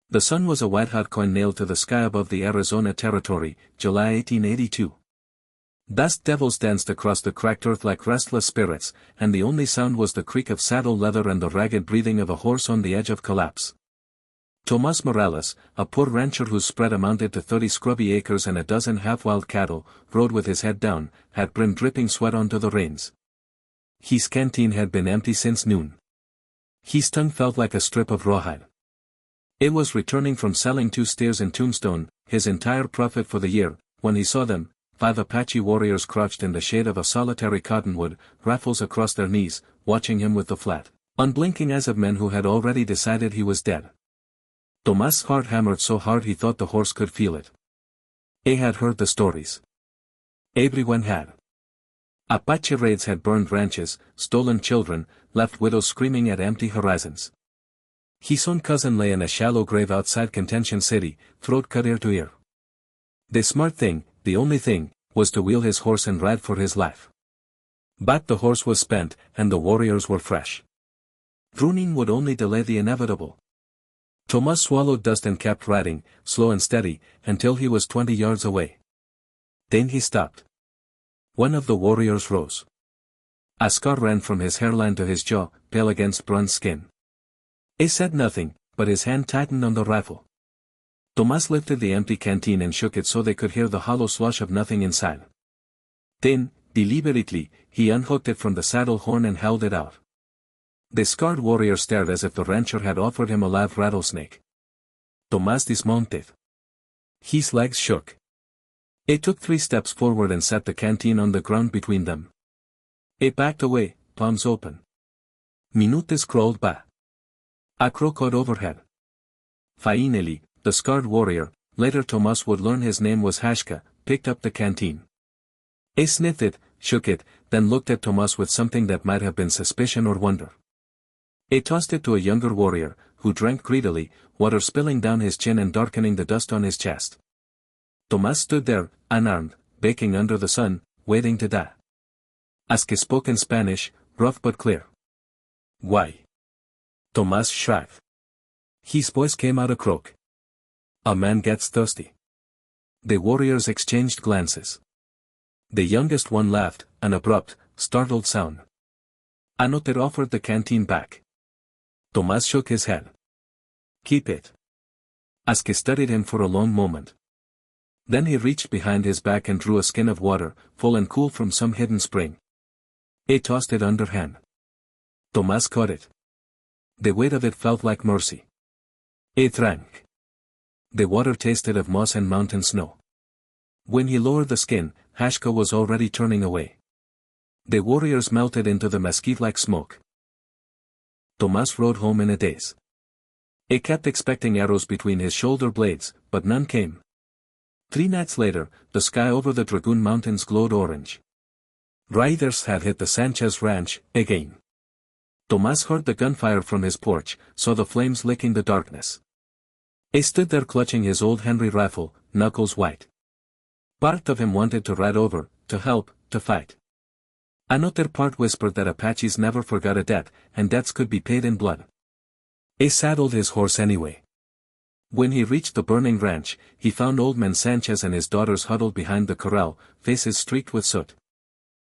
The sun was a white-hot coin nailed to the sky above the Arizona Territory, July 1882. Dust devils danced across the cracked earth like restless spirits, and the only sound was the creak of saddle leather and the ragged breathing of a horse on the edge of collapse. Tomas Morales, a poor rancher whose spread amounted to 30 scrubby acres and a dozen half-wild cattle, rode with his head down, had brimmed dripping sweat onto the reins. His canteen had been empty since noon. His tongue felt like a strip of rawhide. It was returning from selling 2 steers in Tombstone, his entire profit for the year, when he saw them, 5 Apache warriors crouched in the shade of a solitary cottonwood, rifles across their knees, watching him with the flat, unblinking eyes of men who had already decided he was dead. Tomas' heart hammered so hard he thought the horse could feel it. He had heard the stories. Everyone had. Apache raids had burned ranches, stolen children, left widows screaming at empty horizons. His own cousin lay in a shallow grave outside Contention City, throat cut ear to ear. The smart thing, the only thing, was to wheel his horse and ride for his life. But the horse was spent, and the warriors were fresh. Pruning would only delay the inevitable. Tomas swallowed dust and kept riding, slow and steady, until he was 20 yards away. Then he stopped. One of the warriors rose. A scar ran from his hairline to his jaw, pale against bronze skin. He said nothing, but his hand tightened on the rifle. Tomas lifted the empty canteen and shook it so they could hear the hollow slosh of nothing inside. Then, deliberately, he unhooked it from the saddle horn and held it out. The scarred warrior stared as if the rancher had offered him a live rattlesnake. Tomas dismounted. His legs shook. He took 3 steps forward and set the canteen on the ground between them. He backed away, palms open. Minutes crawled by. A crow cawed overhead. Finally, the scarred warrior, later Tomas would learn his name was Hashka, picked up the canteen. He sniffed it, shook it, then looked at Tomas with something that might have been suspicion or wonder. He tossed it to a younger warrior, who drank greedily, water spilling down his chin and darkening the dust on his chest. Tomas stood there, unarmed, baking under the sun, waiting to die. Hashka spoke in Spanish, rough but clear. Why? Tomas shrugged. His voice came out a croak. A man gets thirsty. The warriors exchanged glances. The youngest one laughed, an abrupt, startled sound. Anoter offered the canteen back. Tomas shook his head. Keep it. Hashka studied him for a long moment. Then he reached behind his back and drew a skin of water, full and cool from some hidden spring. He tossed it underhand. Tomas caught it. The weight of it felt like mercy. He drank. The water tasted of moss and mountain snow. When he lowered the skin, Hashka was already turning away. The warriors melted into the mesquite-like smoke. Tomas rode home in a daze. He kept expecting arrows between his shoulder blades, but none came. 3 nights later, the sky over the Dragoon Mountains glowed orange. Riders had hit the Sanchez Ranch, again. Tomas heard the gunfire from his porch, saw the flames licking the darkness. He stood there clutching his old Henry rifle, knuckles white. Part of him wanted to ride over, to help, to fight. Another part whispered that Apaches never forgot a debt, and debts could be paid in blood. He saddled his horse anyway. When he reached the burning ranch, he found old man Sanchez and his daughters huddled behind the corral, faces streaked with soot.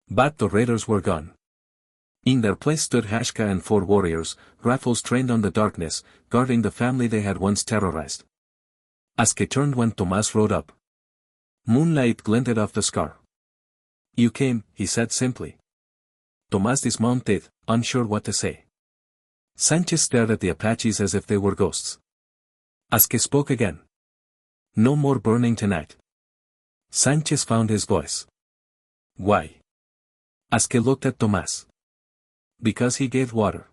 But the raiders were gone. In their place stood Hashka and 4 warriors, rifles trained on the darkness, guarding the family they had once terrorized. Hashka turned when Tomas rode up. Moonlight glinted off the scar. You came, he said simply. Tomas dismounted, unsure what to say. Sanchez stared at the Apaches as if they were ghosts. Hashka spoke again. No more burning tonight. Sanchez found his voice. Why? Hashka looked at Tomas. Because he gave water.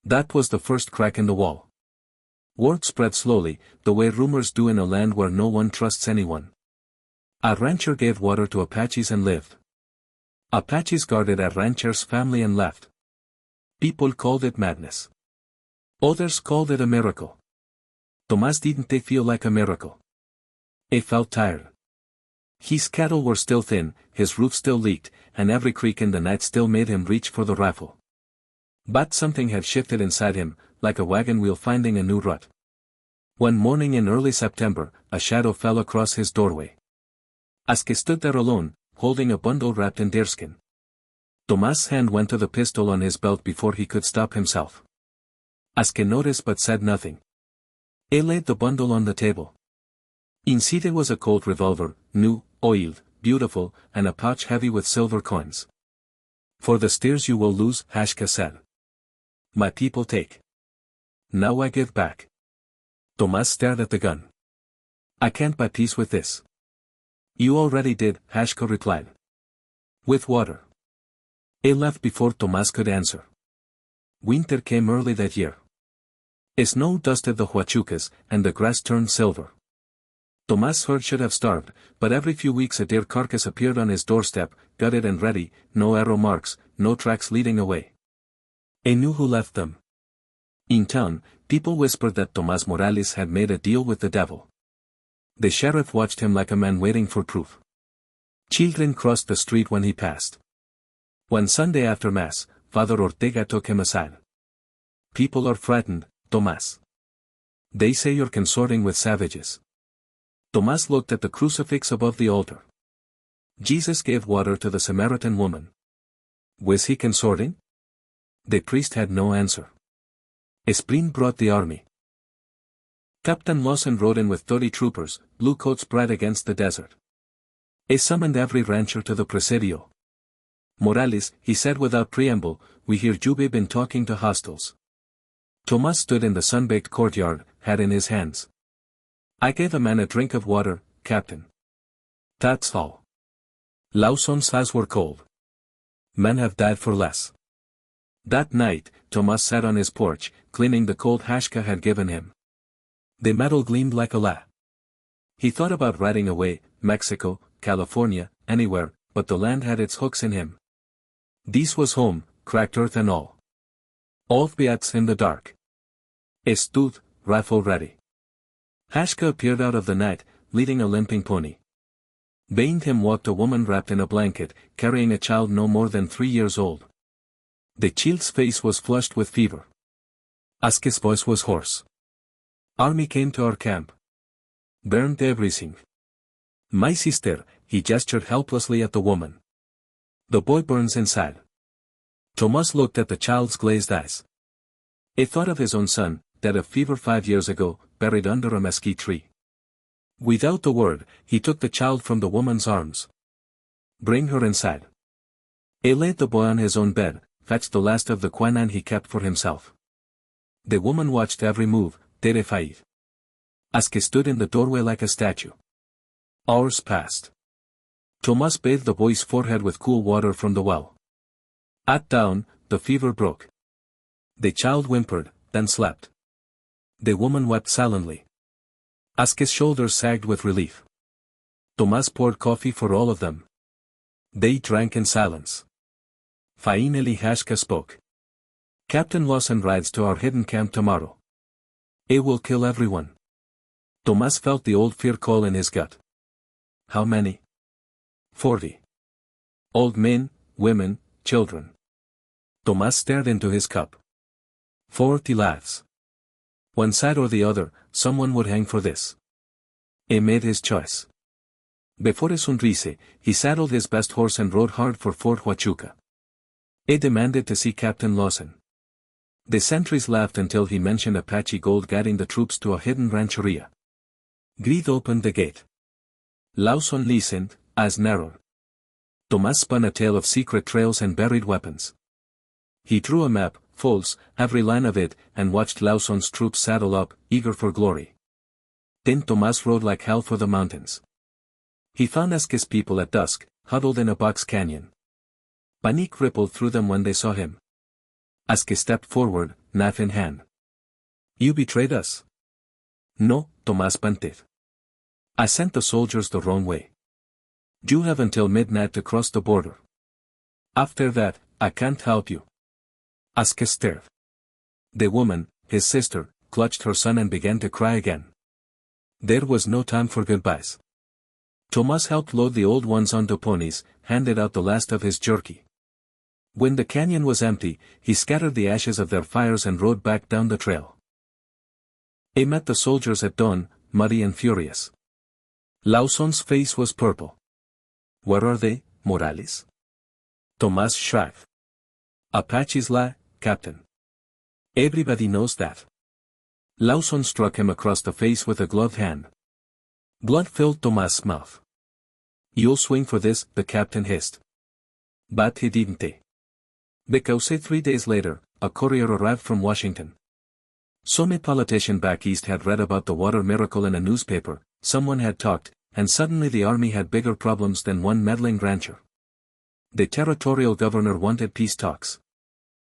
That was the first crack in the wall. Word spread slowly, the way rumors do in a land where no one trusts anyone. A rancher gave water to Apaches and lived. Apaches guarded a rancher's family and left. People called it madness. Others called it a miracle. Tomas didn't feel like a miracle. He felt tired. His cattle were still thin, his roof still leaked, and every creak in the night still made him reach for the rifle. But something had shifted inside him, like a wagon wheel finding a new rut. One morning in early September, a shadow fell across his doorway. Aske stood there alone, holding a bundle wrapped in deerskin. Tomás' hand went to the pistol on his belt before he could stop himself. Aske noticed but said nothing. He laid the bundle on the table. Inside was a Colt revolver, new, oiled, beautiful, and a pouch heavy with silver coins. For the steers you will lose, Hashka said. My people take. Now I give back. Tomás stared at the gun. I can't buy peace with this. You already did, Hashka replied. With water. He left before Tomás could answer. Winter came early that year. Snow dusted the huachucas, and the grass turned silver. Tomás' herd should have starved, but every few weeks a deer carcass appeared on his doorstep, gutted and ready, no arrow marks, no tracks leading away. He knew who left them. In town, people whispered that Tomás Morales had made a deal with the devil. The sheriff watched him like a man waiting for proof. Children crossed the street when he passed. One Sunday after Mass, Father Ortega took him aside. People are frightened, Tomás. They say you're consorting with savages. Tomás looked at the crucifix above the altar. Jesus gave water to the Samaritan woman. Was he consorting? The priest had no answer. Spring brought the army. Captain Lawson rode in with 30 troopers, blue coats bright against the desert. He summoned every rancher to the presidio. Morales, he said without preamble, we hear you've been talking to hostiles. Tomás stood in the sun-baked courtyard, hat in his hands. I gave a man a drink of water, Captain. That's all. Lawson's eyes were cold. Men have died for less. That night, Tomás sat on his porch, cleaning the cold Hashka had given him. The metal gleamed like a la. He thought about riding away, Mexico, California, anywhere, but the land had its hooks in him. This was home, cracked earth and all. Althbiats in the dark. He stood, rifle ready. Hashka appeared out of the night, leading a limping pony. Behind him walked a woman wrapped in a blanket, carrying a child no more than 3 years old. The child's face was flushed with fever. Aske's voice was hoarse. Army came to our camp. Burned everything. My sister, he gestured helplessly at the woman. The boy burns inside. Tomás looked at the child's glazed eyes. He thought of his own son, dead of fever 5 years ago, buried under a mesquite tree. Without a word, he took the child from the woman's arms. Bring her inside. He laid the boy on his own bed, fetched the last of the quinine he kept for himself. The woman watched every move, terrified. Aske stood in the doorway like a statue. Hours passed. Tomás bathed the boy's forehead with cool water from the well. At dawn, the fever broke. The child whimpered, then slept. The woman wept silently. Aske's shoulders sagged with relief. Tomás poured coffee for all of them. They drank in silence. Finally Hashka spoke. Captain Lawson rides to our hidden camp tomorrow. He will kill everyone. Tomás felt the old fear call in his gut. How many? 40. Old men, women, children. Tomás stared into his cup. 40 lives. One side or the other, someone would hang for this. He made his choice. Before sonrise, he saddled his best horse and rode hard for Fort Huachuca. He demanded to see Captain Lawson. The sentries laughed until he mentioned Apache gold guiding the troops to a hidden rancheria. Greed opened the gate. Lawson listened, eyes narrowed. Tomás spun a tale of secret trails and buried weapons. He drew a map, false, every line of it, and watched Lawson's troops saddle up, eager for glory. Then Tomás rode like hell for the mountains. He found Aske's people at dusk, huddled in a box canyon. Panic rippled through them when they saw him. Aske stepped forward, knife in hand. You betrayed us? No, Tomás panted. I sent the soldiers the wrong way. You have until midnight to cross the border. After that, I can't help you. Aske stared. The woman, his sister, clutched her son and began to cry again. There was no time for goodbyes. Tomás helped load the old ones onto ponies, handed out the last of his jerky. When the canyon was empty, he scattered the ashes of their fires and rode back down the trail. He met the soldiers at dawn, muddy and furious. Lawson's face was purple. "Where are they, Morales?" Tomás shrugged. "Apaches lie, Captain. Everybody knows that." Lawson struck him across the face with a gloved hand. Blood filled Tomás' mouth. "You'll swing for this," the captain hissed. But he didn't. Because 3 days later, a courier arrived from Washington. Some politician back east had read about the water miracle in a newspaper, someone had talked, and suddenly the army had bigger problems than one meddling rancher. The territorial governor wanted peace talks.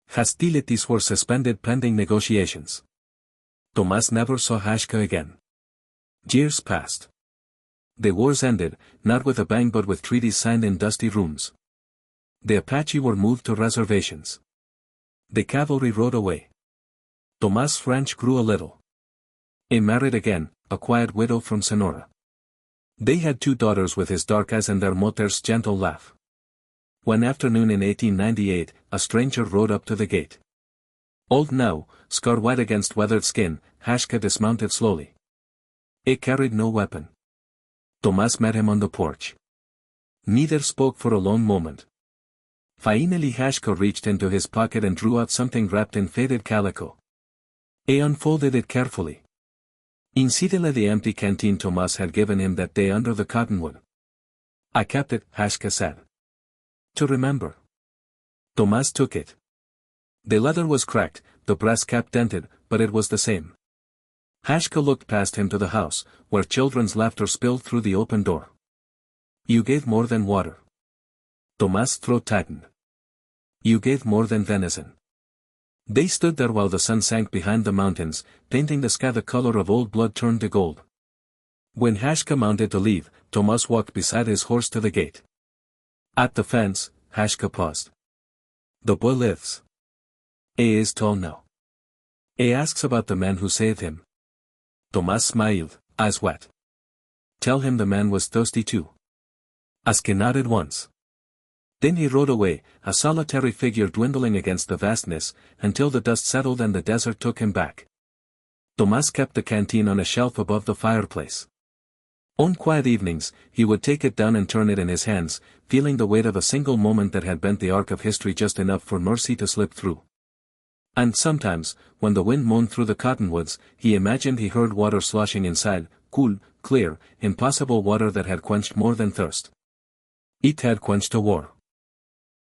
Hostilities were suspended pending negotiations. Tomás never saw Hashka again. Years passed. The wars ended, not with a bang but with treaties signed in dusty rooms. The Apache were moved to reservations. The cavalry rode away. Tomás' ranch grew a little. He married again, a quiet widow from Sonora. They had 2 daughters with his dark eyes and their mother's gentle laugh. One afternoon in 1898, a stranger rode up to the gate. Old now, scar white against weathered skin, Hashka dismounted slowly. He carried no weapon. Tomás met him on the porch. Neither spoke for a long moment. Finally Hashka reached into his pocket and drew out something wrapped in faded calico. He unfolded it carefully. Incidentally the empty canteen Tomás had given him that day under the cottonwood. "I kept it," Hashka said. "To remember." Tomás took it. The leather was cracked, the brass cap dented, but it was the same. Hashka looked past him to the house, where children's laughter spilled through the open door. "You gave more than water." Tomás' throat tightened. "You gave more than venison." They stood there while the sun sank behind the mountains, painting the sky the color of old blood turned to gold. When Hashka mounted to leave, Tomás walked beside his horse to the gate. At the fence, Hashka paused. "The boy lives. He is tall now. He asks about the man who saved him." Tomás smiled, eyes wet. "Tell him the man was thirsty too." Hashka nodded once. Then he rode away, a solitary figure dwindling against the vastness, until the dust settled and the desert took him back. Tomás kept the canteen on a shelf above the fireplace. On quiet evenings, he would take it down and turn it in his hands, feeling the weight of a single moment that had bent the arc of history just enough for mercy to slip through. And sometimes, when the wind moaned through the cottonwoods, he imagined he heard water sloshing inside, cool, clear, impossible water that had quenched more than thirst. It had quenched a war.